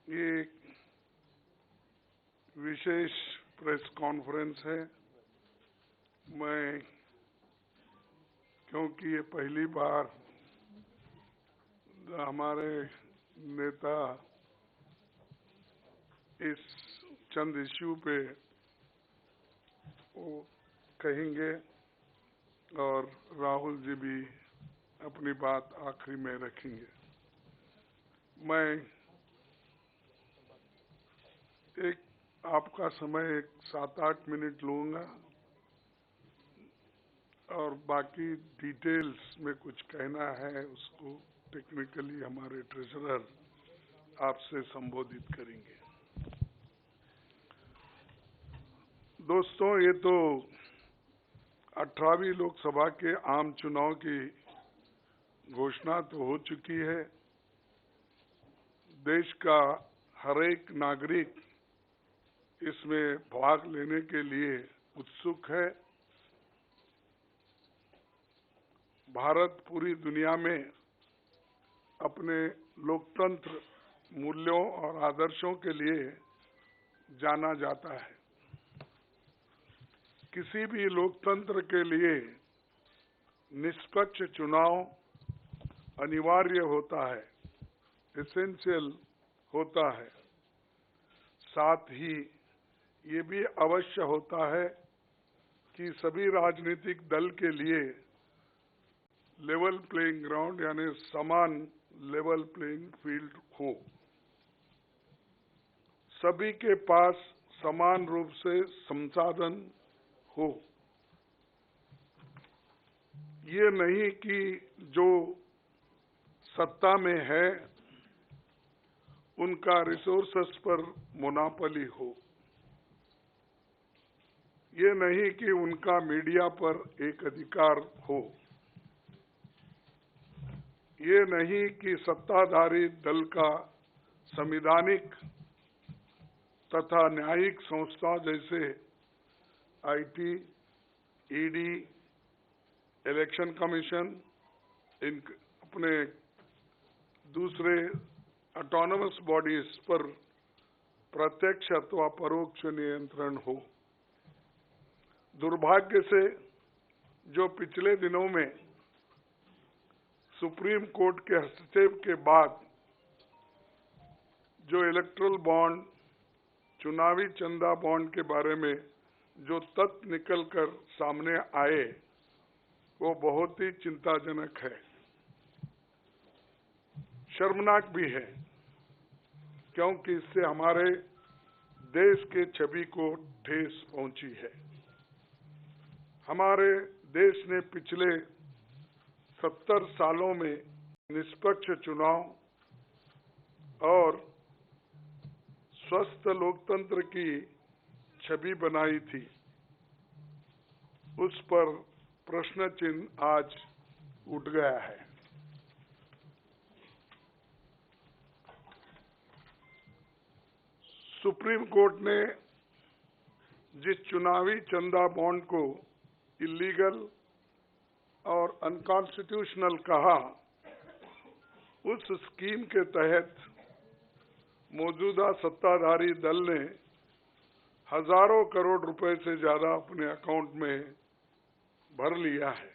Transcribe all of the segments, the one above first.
ये विशेष press conference है। मैं क्योंकि ये पहली बार हमारे नेता इस चंद इश्यू पे वो कहेंगे और राहुल जी भी अपनी बात आखिरी में रखेंगे। मैं एक आपका समय 7-8 मिनट लूँगा और बाकी डिटेल्स में कुछ कहना है उसको टेक्निकली हमारे ट्रेजरर आपसे संबोधित करेंगे। दोस्तों, ये तो 18वीं लोकसभा के आम चुनाव की घोषणा तो हो चुकी है। देश का हर एक नागरिक इसमें भाग लेने के लिए उत्सुक है। भारत पूरी दुनिया में अपने लोकतंत्र मूल्यों और आदर्शों के लिए जाना जाता है। किसी भी लोकतंत्र के लिए निष्पक्ष चुनाव अनिवार्य होता है, एसेंशियल होता है। साथ ही ये भी अवश्य होता है कि सभी राजनीतिक दल के लिए लेवल प्लेइंग ग्राउंड यानी समान लेवल प्लेइंग फील्ड हो, सभी के पास समान रूप से संसाधन हो। ये नहीं कि जो सत्ता में है उनका रिसोर्सेस पर मोनोपोली हो, ये नहीं कि उनका मीडिया पर एक अधिकार हो, ये नहीं कि सत्ताधारी दल का संवैधानिक तथा न्यायिक संस्था जैसे आईटी, ईडी, इलेक्शन कमीशन, इन अपने दूसरे ऑटोनमस बॉडीज पर प्रत्यक्ष अथवा परोक्ष नियंत्रण हो। दुर्भाग्य से जो पिछले दिनों में सुप्रीम कोर्ट के हस्तक्षेप के बाद जो इलेक्टोरल बॉन्ड, चुनावी चंदा बॉन्ड के बारे में जो तथ्य निकलकर सामने आए वो बहुत ही चिंताजनक है, शर्मनाक भी है, क्योंकि इससे हमारे देश के छवि को ठेस पहुंची है। हमारे देश ने पिछले 70 सालों में निष्पक्ष चुनाव और स्वस्थ लोकतंत्र की छवि बनाई थी। उस पर प्रश्न चिन्ह आज उठ गया है। सुप्रीम कोर्ट ने जिस चुनावी चंदा बॉन्ड को इलीगल और अनकॉन्स्टिट्यूशनल कहा, उस स्कीम के तहत मौजूदा सत्ताधारी दल ने हजारों करोड़ रुपए से ज्यादा अपने अकाउंट में भर लिया है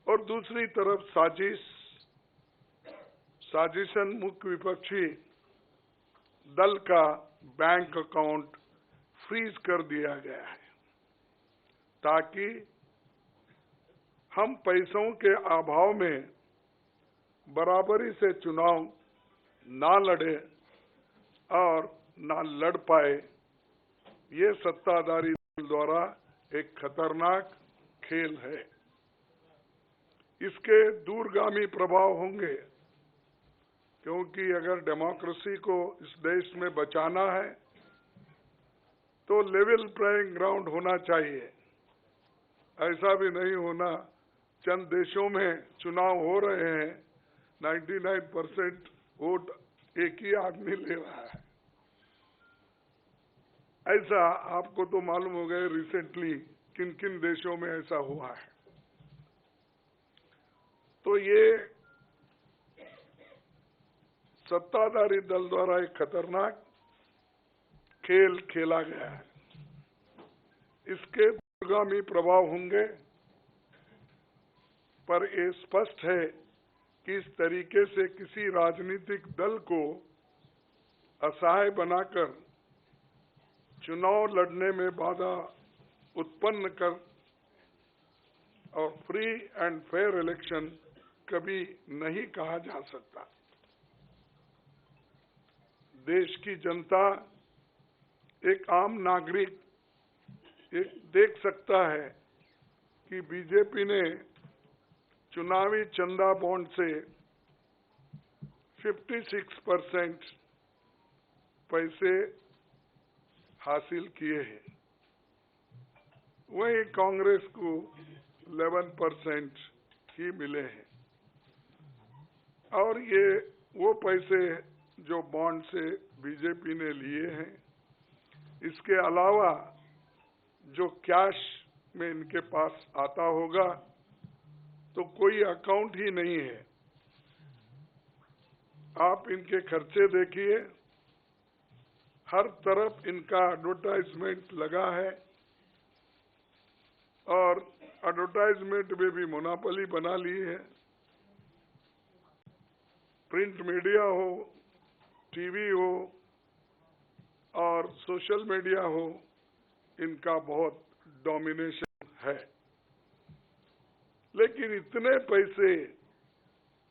और दूसरी तरफ साजिशन मुख्य विपक्षी दल का बैंक अकाउंट फ्रीज कर दिया गया है ताकि हम पैसों के अभाव में बराबरी से चुनाव ना लड़े और ना लड़ पाए। ये सत्ताधारी दल द्वारा एक खतरनाक खेल है। इसके दूरगामी प्रभाव होंगे, क्योंकि अगर डेमोक्रेसी को इस देश में बचाना है तो लेवल प्लेइंग ग्राउंड होना चाहिए। ऐसा भी नहीं होना चंद देशों में चुनाव हो रहे हैं, 99% वोट एक ही आदमी ले रहा है। ऐसा आपको तो मालूम हो गया रिसेंटली किन किन देशों में ऐसा हुआ है। तो ये सत्ताधारी दल द्वारा एक खतरनाक खेल खेला गया है। इसके दूरगामी प्रभाव होंगे, पर ये स्पष्ट है कि इस तरीके से किसी राजनीतिक दल को असहाय बनाकर चुनाव लड़ने में बाधा उत्पन्न कर और फ्री एंड फेयर इलेक्शन कभी नहीं कहा जा सकता। देश की जनता, एक आम नागरिक एक देख सकता है कि बीजेपी ने चुनावी चंदा बॉन्ड से 56% पैसे हासिल किए हैं, वहीं कांग्रेस को 11% ही मिले हैं। और ये वो पैसे जो बॉन्ड से बीजेपी ने लिए हैं, इसके अलावा जो कैश में इनके पास आता होगा तो कोई अकाउंट ही नहीं है। आप इनके खर्चे देखिए, हर तरफ इनका एडवर्टाइजमेंट लगा है और एडवर्टाइजमेंट में भी मोनोपोली बना ली है। प्रिंट मीडिया हो, टीवी हो और सोशल मीडिया हो, इनका बहुत डोमिनेशन है। लेकिन इतने पैसे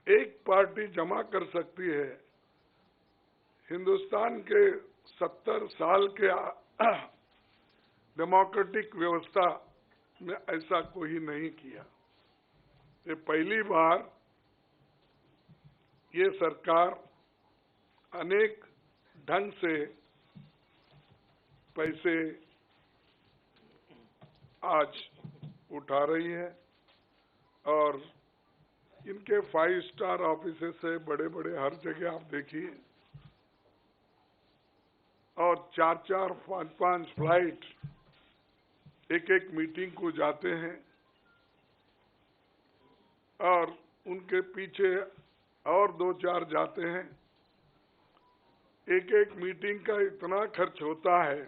एक पार्टी जमा कर सकती है, हिंदुस्तान के 70 साल के डेमोक्रेटिक व्यवस्था में ऐसा कोई नहीं किया। ये पहली बार ये सरकार अनेक ढंग से पैसे आज उठा रही है और इनके 5 स्टार ऑफिसेस से बड़े बड़े हर जगह आप देखिए, और 4-4, 5-5 फ्लाइट एक मीटिंग को जाते हैं और उनके पीछे और 2-4 जाते हैं। एक मीटिंग का इतना खर्च होता है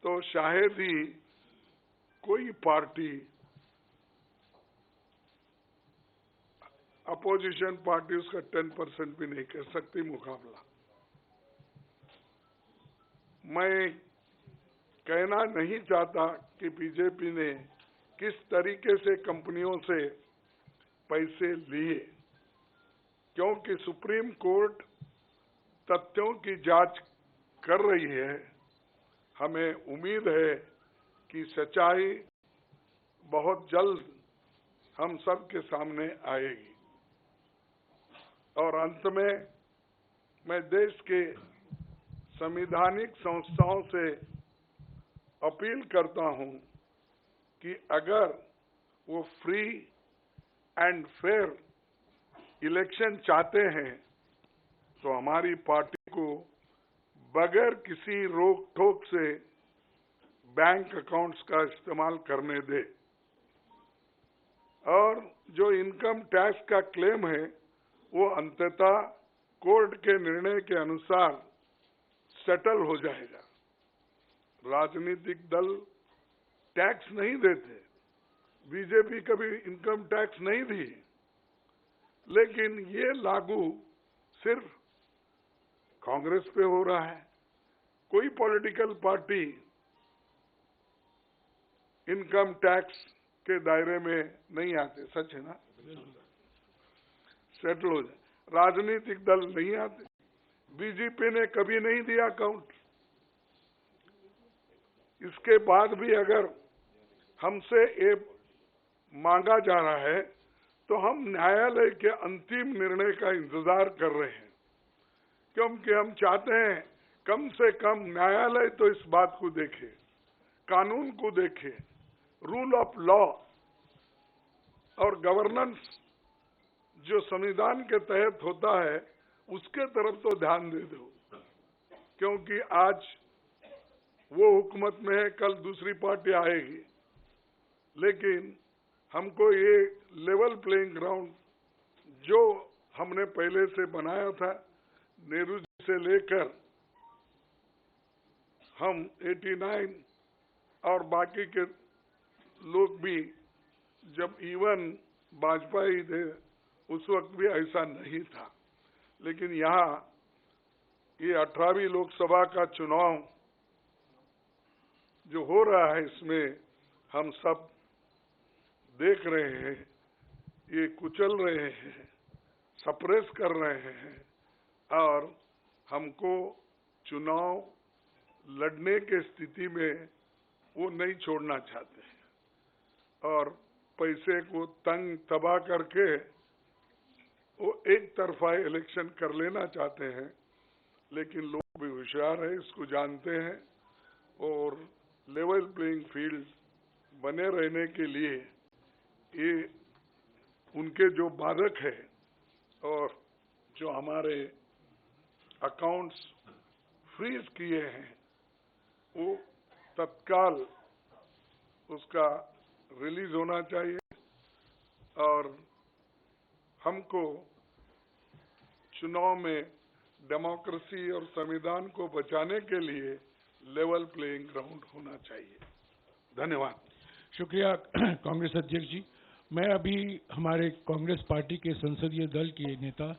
तो शायद ही कोई पार्टी, अपोजिशन पार्टी उसका 10% भी नहीं कर सकती मुकाबला। मैं कहना नहीं चाहता कि बीजेपी ने किस तरीके से कंपनियों से पैसे लिए, क्योंकि सुप्रीम कोर्ट तथ्यों की जांच कर रही है। हमें उम्मीद है कि सच्चाई बहुत जल्द हम सब के सामने आएगी। और अंत में मैं देश के संवैधानिक संस्थाओं से अपील करता हूं कि अगर वो फ्री एंड फेयर इलेक्शन चाहते हैं तो हमारी पार्टी को बगैर किसी रोक टोक से बैंक अकाउंट्स का इस्तेमाल करने दे, और जो इनकम टैक्स का क्लेम है वो अंततः कोर्ट के निर्णय के अनुसार सेटल हो जाएगा। राजनीतिक दल टैक्स नहीं देते, बीजेपी कभी इनकम टैक्स नहीं दी, लेकिन ये लागू सिर्फ कांग्रेस पे हो रहा है। कोई पॉलिटिकल पार्टी इनकम टैक्स के दायरे में नहीं आते, सच है ना? सेटल हो जाए। राजनीतिक दल नहीं आते, बीजेपी ने कभी नहीं दिया अकाउंट। इसके बाद भी अगर हमसे ये मांगा जा रहा है तो हम न्यायालय के अंतिम निर्णय का इंतजार कर रहे हैं, क्योंकि हम चाहते हैं कम से कम न्यायालय तो इस बात को देखे, कानून को देखे, रूल ऑफ लॉ और गवर्नेंस जो संविधान के तहत होता है उसके तरफ तो ध्यान दे दो, क्योंकि आज वो हुकूमत में है, कल दूसरी पार्टी आएगी। लेकिन हमको ये लेवल प्लेइंग ग्राउंड जो हमने पहले से बनाया था। नेहरू जी से लेकर हम 89 और बाकी के लोग भी, जब इवन वाजपेयी थे उस वक्त भी ऐसा नहीं था। लेकिन यहाँ ये 18वीं लोकसभा का चुनाव जो हो रहा है, इसमें हम सब देख रहे हैं, ये कुचल रहे हैं, सप्रेस कर रहे हैं और हमको चुनाव लड़ने के स्थिति में वो नहीं छोड़ना चाहते हैं और पैसे को तंग तबाह करके वो एक तरफा इलेक्शन कर लेना चाहते हैं। लेकिन लोग भी होशियार है, इसको जानते हैं और लेवल प्लेइंग फील्ड बने रहने के लिए ये उनके जो बाधक है और जो हमारे अकाउंट्स फ्रीज किए हैं वो तत्काल उसका रिलीज होना चाहिए और हमको चुनाव में डेमोक्रेसी और संविधान को बचाने के लिए लेवल प्लेइंग ग्राउंड होना चाहिए। धन्यवाद। शुक्रिया कांग्रेस अध्यक्ष जी। मैं अभी हमारे कांग्रेस पार्टी के संसदीय दल के नेता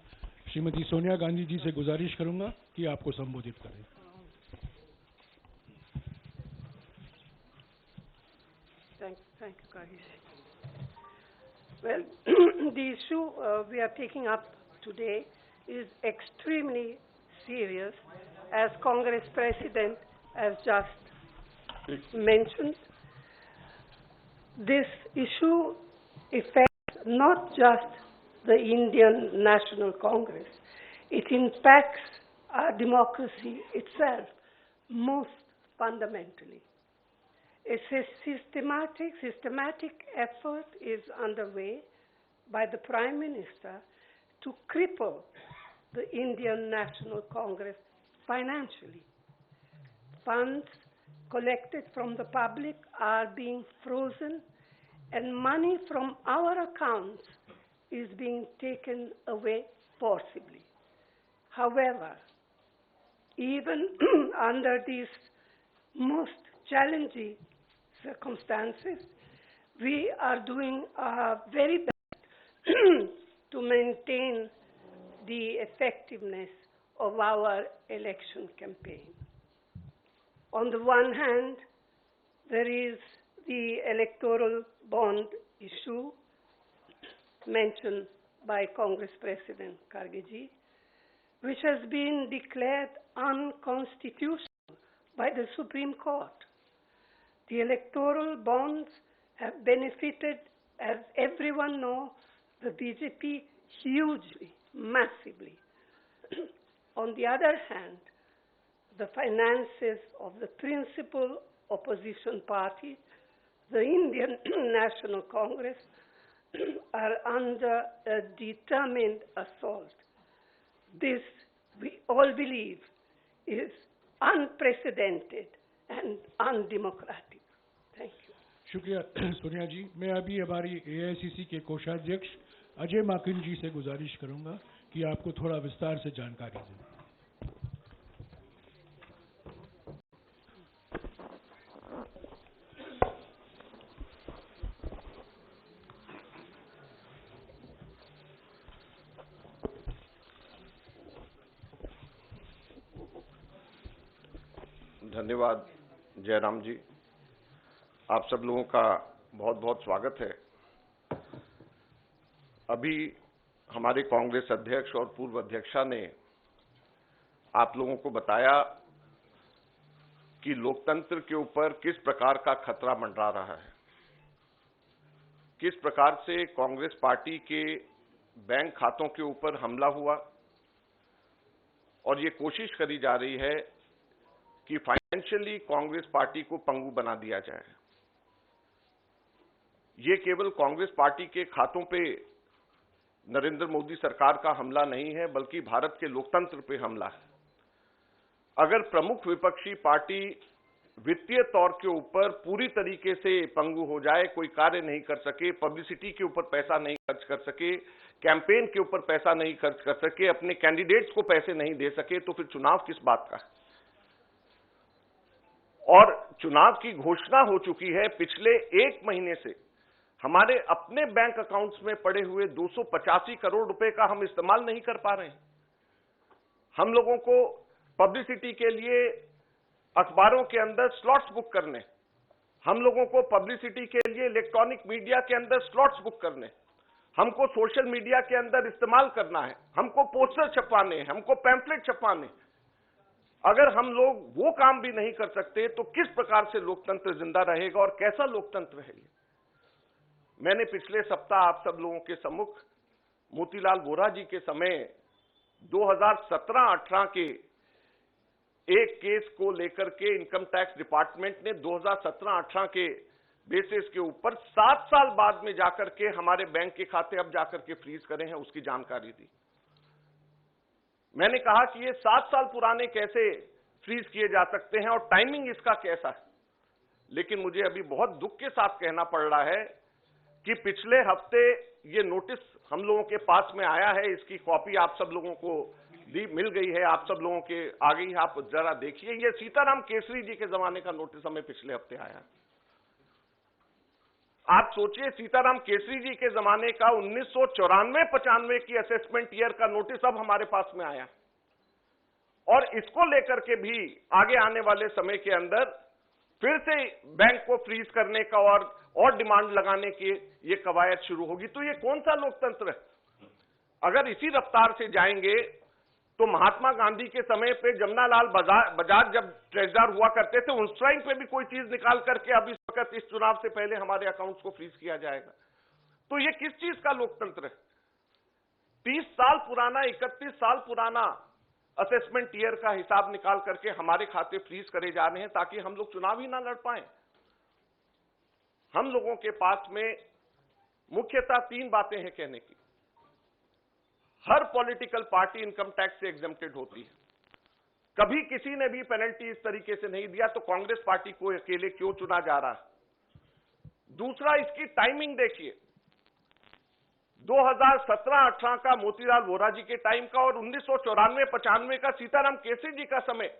श्रीमती सोनिया गांधी जी से गुजारिश करूंगा कि आपको संबोधित करें। Thank you, Kahish. Well, the issue we are taking up today is extremely serious, as Congress President has just mentioned. This issue affects not just the Indian National Congress, it impacts our democracy itself most fundamentally. A systematic effort is underway by the Prime Minister to cripple the Indian National Congress financially. Funds collected from the public are being frozen and money from our accounts is being taken away forcibly. However, even under these most challenging circumstances, we are doing our very best to maintain the effectiveness of our election campaign. On the one hand, there is the electoral bond issue mentioned by Congress President Kharge, which has been declared unconstitutional by the Supreme Court. The electoral bonds have benefited, as everyone knows, the BJP hugely, massively. On the other hand, the finances of the principal opposition party, the Indian National Congress, are under a determined assault. This, we all believe, is unprecedented and undemocratic. Thank you. शुक्रिया सोनिया जी। मैं अभी हमारी AICC के कोषाध्यक्ष अजय माकिन जी से गुजारिश करूंगा कि आपको थोड़ा विस्तार से जानकारी दें। धन्यवाद जयराम जी। आप सब लोगों का बहुत बहुत स्वागत है। अभी हमारे कांग्रेस अध्यक्ष और पूर्व अध्यक्षा ने आप लोगों को बताया कि लोकतंत्र के ऊपर किस प्रकार का खतरा मंडरा रहा है, किस प्रकार से कांग्रेस पार्टी के बैंक खातों के ऊपर हमला हुआ और ये कोशिश करी जा रही है कि फाइनेंशियली कांग्रेस पार्टी को पंगु बना दिया जाए। ये केवल कांग्रेस पार्टी के खातों पे नरेंद्र मोदी सरकार का हमला नहीं है, बल्कि भारत के लोकतंत्र पे हमला है। अगर प्रमुख विपक्षी पार्टी वित्तीय तौर के ऊपर पूरी तरीके से पंगु हो जाए, कोई कार्य नहीं कर सके, पब्लिसिटी के ऊपर पैसा नहीं खर्च कर सके, कैंपेन के ऊपर पैसा नहीं खर्च कर सके, अपने कैंडिडेट्स को पैसे नहीं दे सके, तो फिर चुनाव किस बात का है? और चुनाव की घोषणा हो चुकी है। पिछले एक महीने से हमारे अपने बैंक अकाउंट्स में पड़े हुए 285 करोड़ रुपए का हम इस्तेमाल नहीं कर पा रहे हैं। हम लोगों को पब्लिसिटी के लिए अखबारों के अंदर स्लॉट्स बुक करने, हम लोगों को पब्लिसिटी के लिए इलेक्ट्रॉनिक मीडिया के अंदर स्लॉट्स बुक करने, हमको सोशल मीडिया के अंदर इस्तेमाल करना है, हमको पोस्टर छपवाने, हमको पैम्फलेट छपवाने। अगर हम लोग वो काम भी नहीं कर सकते तो किस प्रकार से लोकतंत्र जिंदा रहेगा और कैसा लोकतंत्र है ये? मैंने पिछले सप्ताह आप सब लोगों के सम्मुख मोतीलाल वोरा जी के समय 2017-18 के एक केस को लेकर के इनकम टैक्स डिपार्टमेंट ने 2017-18 के बेसिस के ऊपर 7 साल बाद में जाकर के हमारे बैंक के खाते अब जाकर के फ्रीज करे हैं, उसकी जानकारी दी। मैंने कहा कि ये 7 साल पुराने कैसे फ्रीज किए जा सकते हैं और टाइमिंग इसका कैसा है। लेकिन मुझे अभी बहुत दुख के साथ कहना पड़ रहा है कि पिछले हफ्ते ये नोटिस हम लोगों के पास में आया है, इसकी कॉपी आप सब लोगों को मिल गई है, आप सब लोगों के आ गई है, आप जरा देखिए। ये सीताराम केसरी जी के जमाने का नोटिस हमें पिछले हफ्ते आया। आप सोचिए, सीताराम केसरी जी के जमाने का 1994-95 की असेसमेंट ईयर का नोटिस अब हमारे पास में आया, और इसको लेकर के भी आगे आने वाले समय के अंदर फिर से बैंक को फ्रीज करने का और डिमांड लगाने की ये कवायद शुरू होगी। तो ये कौन सा लोकतंत्र है? अगर इसी रफ्तार से जाएंगे तो महात्मा गांधी के समय पे जमनालाल बजाज जब ट्रेजरर हुआ करते थे, उस टाइम पे भी कोई चीज निकाल करके अब इस वक्त इस चुनाव से पहले हमारे अकाउंट्स को फ्रीज किया जाएगा। तो ये किस चीज का लोकतंत्र है? 30 साल पुराना, 31 साल पुराना असेसमेंट ईयर का हिसाब निकाल करके हमारे खाते फ्रीज करे जा रहे हैं ताकि हम लोग चुनाव ही ना लड़ पाए। हम लोगों के पास में मुख्यतः 3 बातें हैं कहने की। हर पॉलिटिकल पार्टी इनकम टैक्स से एग्जम्प्टेड होती है, कभी किसी ने भी पेनल्टी इस तरीके से नहीं दिया, तो कांग्रेस पार्टी को अकेले क्यों चुना जा रहा है? दूसरा, इसकी टाइमिंग देखिए, 2017-18 का मोतीलाल वोरा जी के टाइम का और 1994-95 का सीताराम केसरी जी का समय,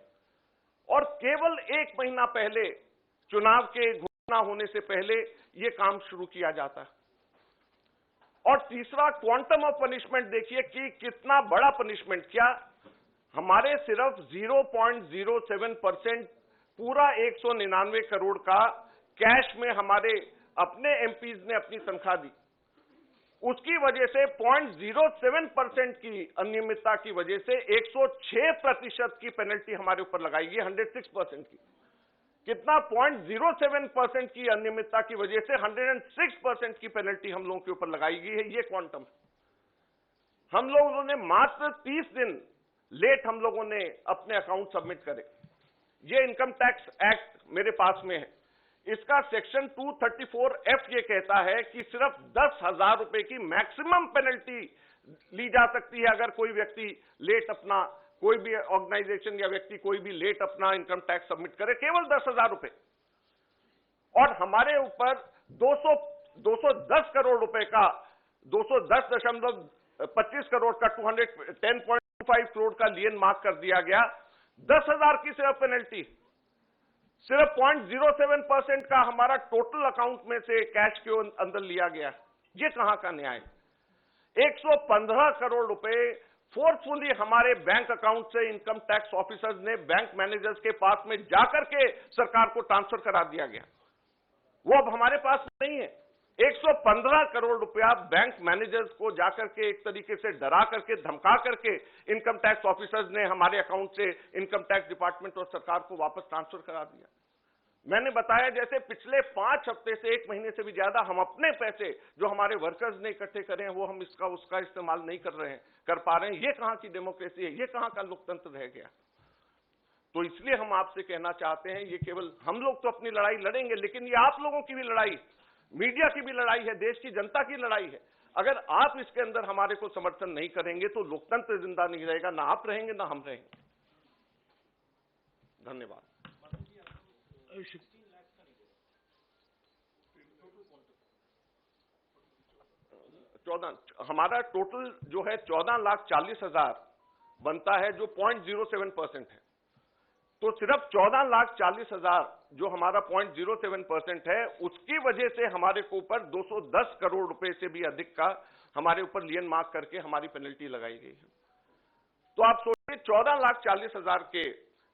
और केवल 1 महीना पहले चुनाव के घोषणा होने से पहले यह काम शुरू किया जाता है। और तीसरा, क्वांटम ऑफ पनिशमेंट देखिए कि कितना बड़ा पनिशमेंट। क्या हमारे सिर्फ 0.07% पूरा 199 करोड़ का कैश में हमारे अपने एमपीज ने अपनी तनख्वाह दी, उसकी वजह से 0.07% की अनियमितता की वजह से 106% की पेनल्टी हमारे ऊपर लगाई गई, 106% की। कितना? 0.07% की अनियमितता की वजह से 106% की पेनल्टी हम लोगों के ऊपर लगाई गई है। ये क्वांटम। हम लोगों ने मात्र 30 दिन लेट हम लोगों ने अपने अकाउंट सबमिट करे। ये इनकम टैक्स एक्ट मेरे पास में है, इसका सेक्शन 234F ये कहता है कि सिर्फ 10,000 रुपए की मैक्सिमम पेनल्टी ली जा सकती है अगर कोई व्यक्ति लेट अपना, कोई भी ऑर्गेनाइजेशन या व्यक्ति कोई भी लेट अपना इनकम टैक्स सबमिट करे, केवल 10,000 रुपए। और हमारे ऊपर 210 करोड़ रुपए का, 210.25 करोड़ का 210.25 करोड़ का लियन मार्क कर दिया गया। 10,000 की सिर्फ पेनल्टी, सिर्फ 0.07% का हमारा टोटल अकाउंट में से कैश के अंदर लिया गया। ये कहां का न्याय? 115 करोड़ रुपए फोर्सफुली हमारे बैंक अकाउंट से इनकम टैक्स ऑफिसर्स ने बैंक मैनेजर्स के पास में जाकर के सरकार को ट्रांसफर करा दिया गया, वो अब हमारे पास नहीं है। 115 करोड़ रुपया बैंक मैनेजर्स को जाकर के एक तरीके से डरा करके, धमका करके इनकम टैक्स ऑफिसर्स ने हमारे अकाउंट से इनकम टैक्स डिपार्टमेंट और सरकार को वापस ट्रांसफर करा दिया। मैंने बताया जैसे पिछले 5 हफ्ते से 1 महीने से भी ज्यादा हम अपने पैसे जो हमारे वर्कर्स ने इकट्ठे करे हैं वो हम इसका उसका इस्तेमाल नहीं कर पा रहे हैं। ये कहां की डेमोक्रेसी है? ये कहां का लोकतंत्र रह गया? तो इसलिए हम आपसे कहना चाहते हैं, ये केवल हम लोग तो अपनी लड़ाई लड़ेंगे, लेकिन ये आप लोगों की भी लड़ाई, मीडिया की भी लड़ाई है, देश की जनता की लड़ाई है। अगर आप इसके अंदर हमारे को समर्थन नहीं करेंगे तो लोकतंत्र जिंदा नहीं रहेगा, ना आप रहेंगे ना हम रहेंगे। धन्यवाद। हमारा टोटल जो है 14,40,000 बनता है, जो 0.07% है। तो सिर्फ 14,40,000 जो हमारा 0.07% है, उसकी वजह से हमारे को ऊपर 210 करोड़ रुपए से भी अधिक का हमारे ऊपर लियन मार्क करके हमारी पेनल्टी लगाई गई है। तो आप सोचिए 14,40,000 के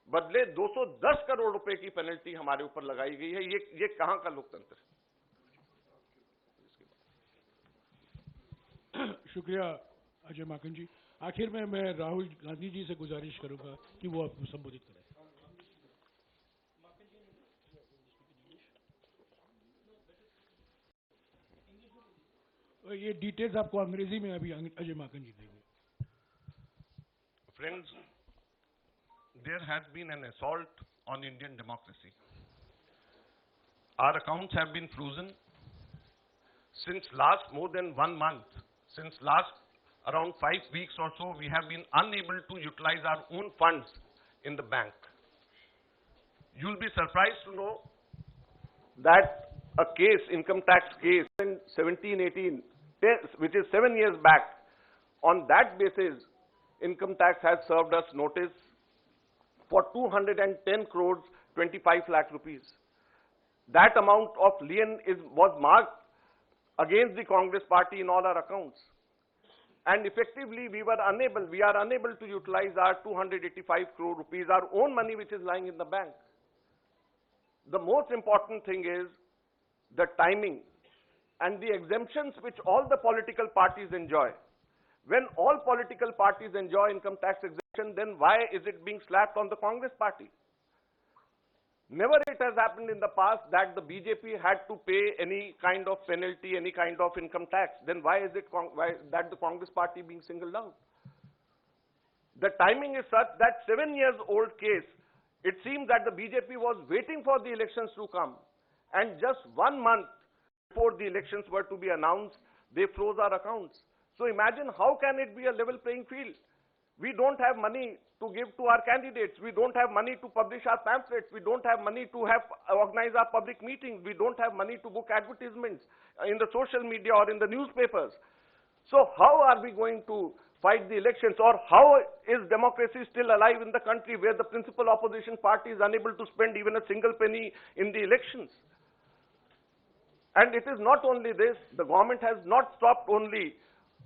बदले 210 करोड़ रुपए की पेनल्टी हमारे ऊपर लगाई गई है। ये कहां का लोकतंत्र है? शुक्रिया अजय माकन जी। आखिर में मैं राहुल गांधी जी से गुजारिश करूंगा कि वो आपको संबोधित करें। ये डिटेल्स आपको अंग्रेजी में अभी अजय माकन जी देंगे। Friends, there has been an assault on Indian democracy. Our accounts have been frozen since last more than 1 month. Since last around 5 weeks or so, we have been unable to utilize our own funds in the bank. You'll be surprised to know that a case, income tax case in 17-18, which is 7 years back, on that basis, income tax has served us notice for 210 crores, 25 lakh rupees. That amount of lien was marked against the Congress party in all our accounts. And effectively, we are unable to utilize our 285 crore rupees, our own money which is lying in the bank. The most important thing is the timing and the exemptions which all the political parties enjoy. When all political parties enjoy income tax exemption, then why is it being slapped on the Congress party? Never it has happened in the past that the BJP had to pay any kind of penalty, any kind of income tax. Then why is it that the Congress party being singled out? The timing is such that 7 years old case, it seems that the BJP was waiting for the elections to come, and just 1 month before the elections were to be announced, they froze our accounts. So imagine how can it be a level playing field? We don't have money to give to our candidates. We don't have money to publish our pamphlets. We don't have money to organize our public meetings. We don't have money to book advertisements in the social media or in the newspapers. So how are we going to fight the elections, or how is democracy still alive in the country where the principal opposition party is unable to spend even a single penny in the elections? And it is not only this, the government has not stopped only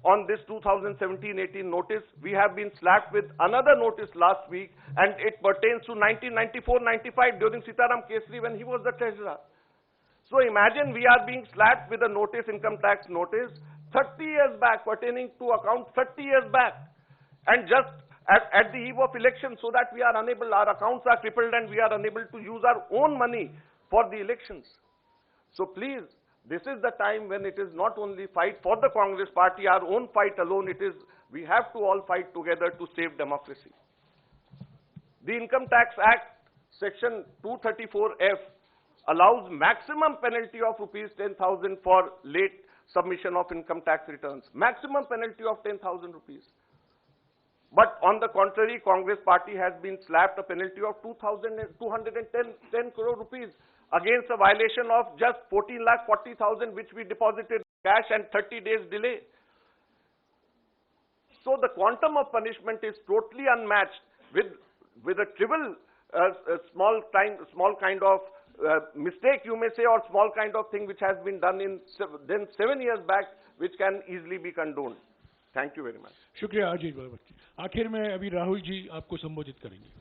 on this 2017-18 notice. We have been slapped with another notice last week, and it pertains to 1994-95 during Sitaram Kesri when he was the treasurer. So imagine we are being slapped with a notice, income tax notice, 30 years back, pertaining to account 30 years back, and just at the eve of election, so that we are unable, our accounts are crippled and we are unable to use our own money for the elections. So please, this is the time when it is not only fight for the Congress party, our own fight alone, it is, we have to all fight together to save democracy. The Income Tax Act, section 234F, allows maximum penalty of rupees 10,000 for late submission of income tax returns. Maximum penalty of 10,000 rupees. But on the contrary, Congress party has been slapped a penalty of 210 crore rupees against a violation of just 14,40,000 which we deposited cash and 30 days delay. So the quantum of punishment is totally unmatched with a trivial small kind of mistake, you may say, or small kind of thing which has been done in 7 years back, which can easily be condoned. Thank you very much. शुक्रिया अजय बाबा। आखिर में अभी राहुल जी आपको संबोधित करेंगे।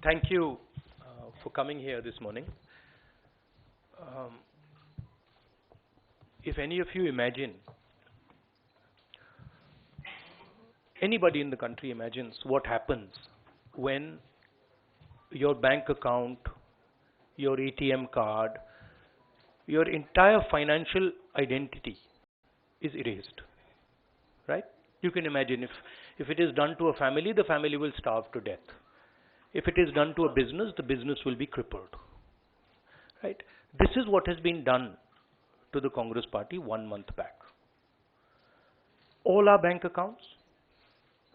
Thank you for coming here this morning. If any of you imagine, anybody in the country imagines what happens when your bank account, your ATM card, your entire financial identity is erased, right? You can imagine if it is done to a family, the family will starve to death. if it is done to a business, the business will be crippled. Right? This is what has been done to the Congress party 1 month back. All our bank accounts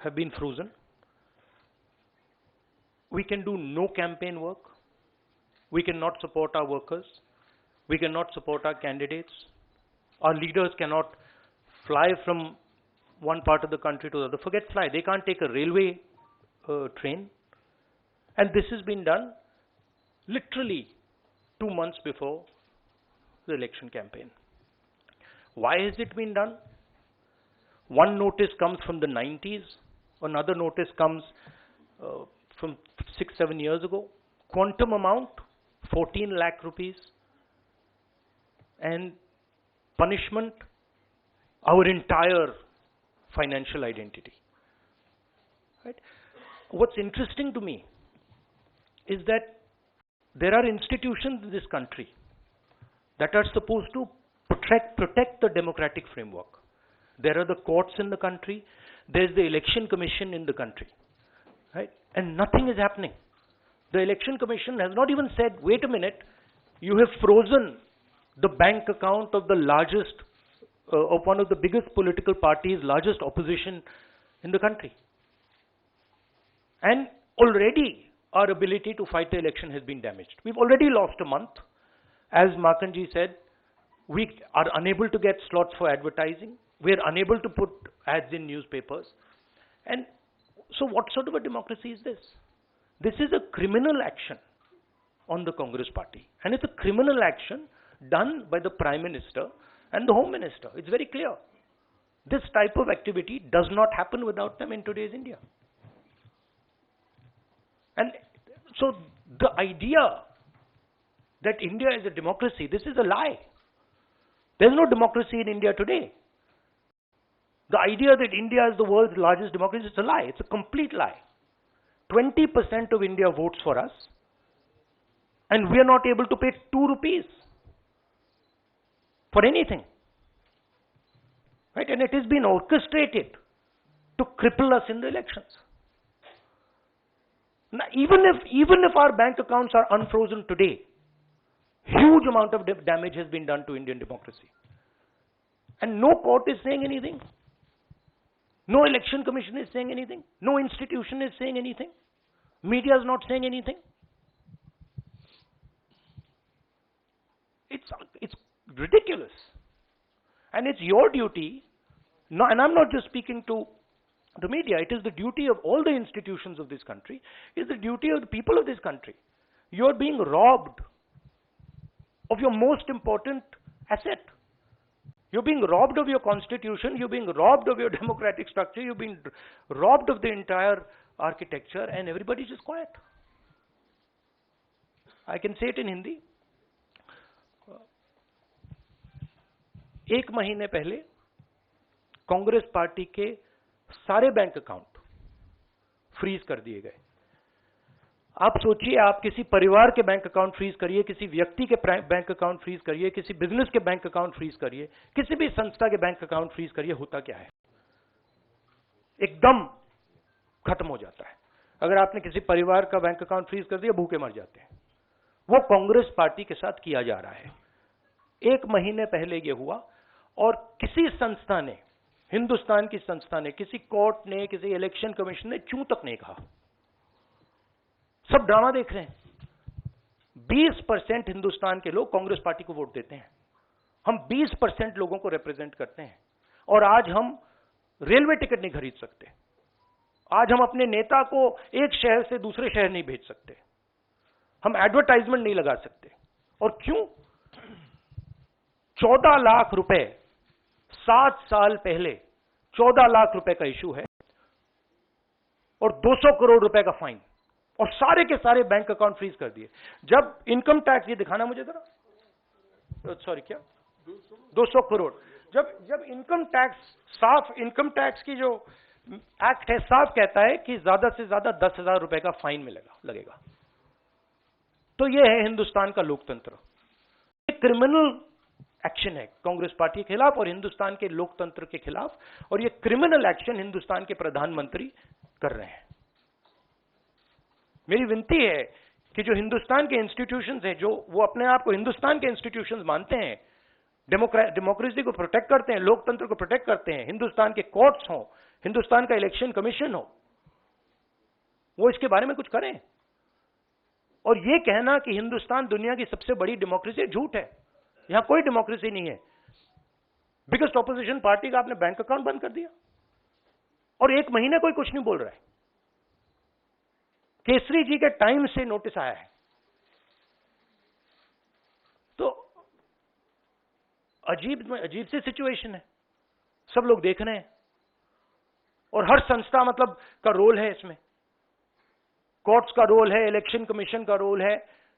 have been frozen. We can do no campaign work. We cannot support our workers. We cannot support our candidates. Our leaders cannot fly from one part of the country to the other. Forget fly. They can't take a railway train. And this has been done literally 2 months before the election campaign. Why has it been done? One notice comes from the 90s. Another notice comes from 6-7 years ago. Quantum amount, 14 lakh rupees. And punishment, our entire financial identity. Right? What's interesting to me is that there are institutions in this country that are supposed to protect the democratic framework. There are the courts in the country. There's the election commission in the country. Right? And nothing is happening. The election commission has not even said, wait a minute, you have frozen the bank account of the largest, of one of the biggest political parties, largest opposition in the country. And already our ability to fight the election has been damaged. We've already lost a month. As Markanji said, we are unable to get slots for advertising. We are unable to put ads in newspapers. And so what sort of a democracy is this? This is a criminal action on the Congress party. And it's a criminal action done by the Prime Minister and the Home Minister. It's very clear. This type of activity does not happen without them in today's India. And so the idea that India is a democracy, this is a lie. There's no democracy in India today. The idea that India is the world's largest democracy is a lie. It's a complete lie. 20% of India votes for us, and we are not able to pay 2 rupees for anything. Right? And it has been orchestrated to cripple us in the elections. Now, even if our bank accounts are unfrozen today, huge amount of damage has been done to Indian democracy. And no court is saying anything. No election commission is saying anything. No institution is saying anything. Media is not saying anything. It's ridiculous. And it's your duty, and I'm not just speaking to the media, it is the duty of all the institutions of this country, it is the duty of the people of this country. You're being robbed of your most important asset. You're being robbed of your constitution, you're being robbed of your democratic structure, you're being robbed of the entire architecture, and everybody's just quiet. I can say it in Hindi. 1 महीने पहले Congress party के सारे bank account freeze कर दिए गए. आप सोचिए, आप किसी परिवार के बैंक अकाउंट फ्रीज करिए, किसी व्यक्ति के बैंक अकाउंट फ्रीज करिए, किसी बिजनेस के बैंक अकाउंट फ्रीज करिए, किसी भी संस्था के बैंक अकाउंट फ्रीज करिए, होता क्या है? एकदम खत्म हो जाता है. अगर आपने किसी परिवार का बैंक अकाउंट फ्रीज कर दिया, भूखे मर जाते हैं. वो कांग्रेस पार्टी के साथ किया जा रहा है. 1 महीने पहले ये हुआ, और किसी संस्था ने, हिंदुस्तान की संस्था ने, किसी कोर्ट ने, किसी इलेक्शन कमीशन ने चूं तक नहीं कहा. सब ड्रामा देख रहे हैं. 20% हिंदुस्तान के लोग कांग्रेस पार्टी को वोट देते हैं. हम 20% लोगों को रिप्रेजेंट करते हैं. और आज हम रेलवे टिकट नहीं खरीद सकते. आज हम अपने नेता को एक शहर से दूसरे शहर नहीं भेज सकते. हम एडवर्टाइजमेंट नहीं लगा सकते. और क्यों? 14 लाख रुपए 7 साल पहले 14 लाख रुपए का इशू है, और 200 करोड़ रुपए का फाइन, और सारे के सारे बैंक अकाउंट फ्रीज कर दिए. जब इनकम टैक्स, ये दिखाना मुझे जरा, सॉरी, क्या 200 करोड़, जब इनकम टैक्स, साफ इनकम टैक्स की जो एक्ट है, साफ कहता है कि ज्यादा से ज्यादा 10,000 रुपए का फाइन लगेगा. तो यह है हिंदुस्तान का लोकतंत्र. एक क्रिमिनल एक्शन है कांग्रेस पार्टी के खिलाफ और हिंदुस्तान के लोकतंत्र के खिलाफ, और यह क्रिमिनल एक्शन हिंदुस्तान के प्रधानमंत्री कर रहे हैं. मेरी विनती है कि जो हिंदुस्तान के इंस्टीट्यूशंस हैं, जो वो अपने आप को हिंदुस्तान के इंस्टीट्यूशंस मानते हैं, डेमोक्रेसी को प्रोटेक्ट करते हैं, लोकतंत्र को प्रोटेक्ट करते हैं, हिंदुस्तान के कोर्ट्स हो, हिंदुस्तान का इलेक्शन कमीशन हो, वो इसके बारे में कुछ करें। और ये कहना कि हिंदुस्तान दुनिया की सबसे बड़ी डेमोक्रेसी है, झूठ है। यहां कोई डेमोक्रेसी नहीं है। बिगेस्ट ऑपोजिशन पार्टी का आपने बैंक अकाउंट बंद कर दिया और 1 महीने कोई कुछ नहीं बोल रहा है। केसरी जी के टाइम से नोटिस आया है। तो अजीब सी सिचुएशन है, सब लोग देख रहे हैं और हर संस्था मतलब का रोल है इसमें। कोर्ट्स का रोल है, इलेक्शन कमीशन का रोल है,